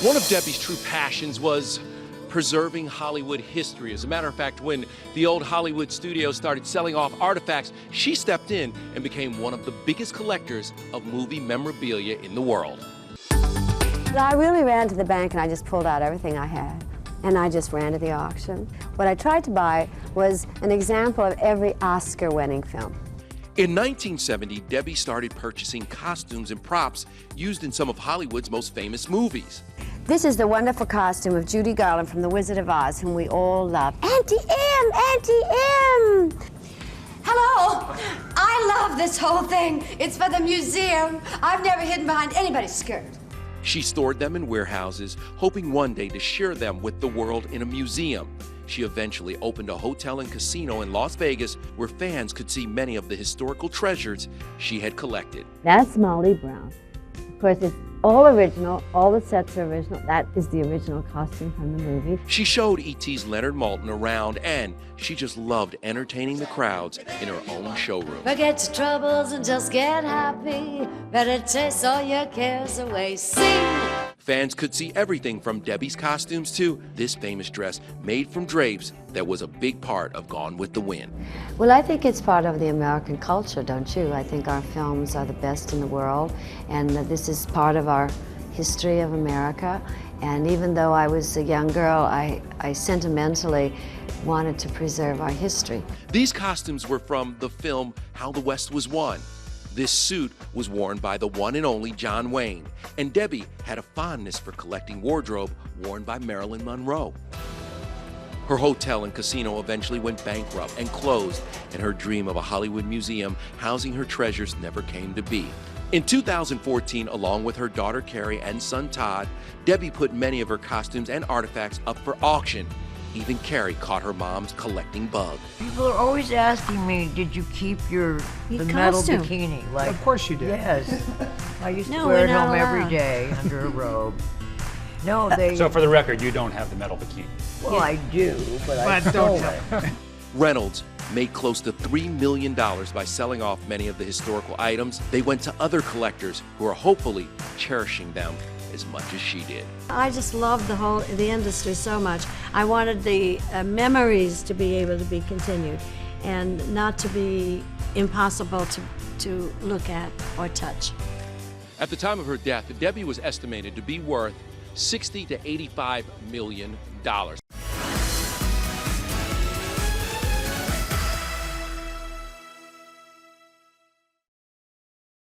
One of Debbie's true passions was preserving Hollywood history. As a matter of fact, when the old Hollywood studios started selling off artifacts, she stepped in and became one of the biggest collectors of movie memorabilia in the world. I really ran to the bank and I just pulled out everything I had. And I just ran to the auction. What I tried to buy was an example of every Oscar-winning film. In 1970, Debbie started purchasing costumes and props used in some of Hollywood's most famous movies. This is the wonderful costume of Judy Garland from The Wizard of Oz, whom we all love. Auntie M! Auntie M! Hello! I love this whole thing. It's for the museum. I've never hidden behind anybody's skirt. She stored them in warehouses, hoping one day to share them with the world in a museum. She eventually opened a hotel and casino in Las Vegas where fans could see many of the historical treasures she had collected. That's Molly Brown. Of course, it's all original, all the sets are original. That is the original costume from the movie. She showed E.T.'s Leonard Maltin around, and she just loved entertaining the crowds in her own showroom. Forget your troubles and just get happy. Better chase all your cares away. Sing! Fans could see everything from Debbie's costumes to this famous dress made from drapes that was a big part of Gone with the Wind. Well, I think it's part of the American culture, don't you? I think our films are the best in the world, and this is part of our history of America. And even though I was a young girl, I sentimentally wanted to preserve our history. These costumes were from the film How the West Was Won. This suit was worn by the one and only John Wayne, and Debbie had a fondness for collecting wardrobe worn by Marilyn Monroe. Her hotel and casino eventually went bankrupt and closed, and her dream of a Hollywood museum housing her treasures never came to be. In 2014, along with her daughter Carrie and son Todd, Debbie put many of her costumes and artifacts up for auction. Even Carrie caught her mom's collecting bug. People are always asking me, did you keep the metal bikini? Like, of course you did. Yes. I used to wear it home every day under a robe. No, they... So for the record, you don't have the metal bikini. Well, I do, but I stole it. Reynolds made close to $3 million by selling off many of the historical items. They went to other collectors who are hopefully cherishing them as much as she did. I just loved the industry so much. I wanted the memories to be able to be continued and not to be impossible to look at or touch. At the time of her death, Debbie was estimated to be worth $60 to $85 million.